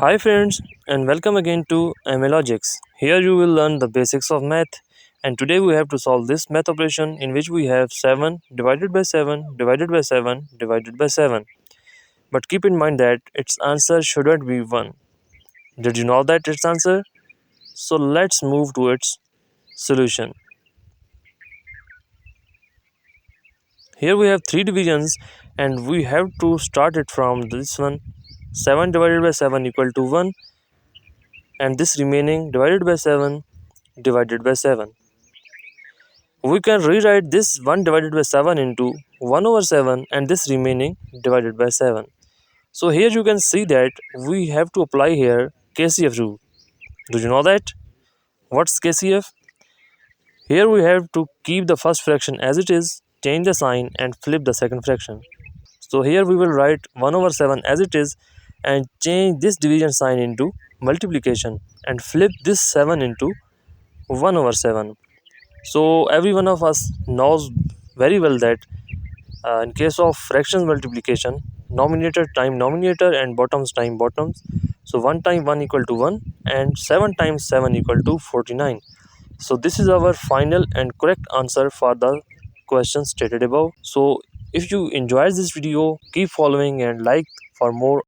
Hi friends and welcome again to MALogics. Here you will learn the basics of math, and today we have to solve this math operation in which we have 7 divided by 7 divided by 7 divided by 7. But keep in mind that its answer shouldn't be 1. Did you know that its answer? So let's move to its solution. Here we have 3 divisions and we have to start it from this one. 7 divided by 7 equal to 1, and this remaining divided by 7 divided by 7. We can rewrite this 1 divided by 7 into 1 over 7 and this remaining divided by 7. So here you can see that we have to apply here KCF rule. Do you know that? What's KCF? Here we have to keep the first fraction as it is, change the sign and flip the second fraction. So here we will write 1 over 7 as it is and change this division sign into multiplication and flip this 7 into 1 over 7. So every one of us knows very well that in case of fractions multiplication, nominator time nominator and bottoms time bottoms. So 1 time 1 equal to 1 and 7 times 7 equal to 49. So this is our final and correct answer for the question stated above. So if you enjoyed this video, keep following and like for more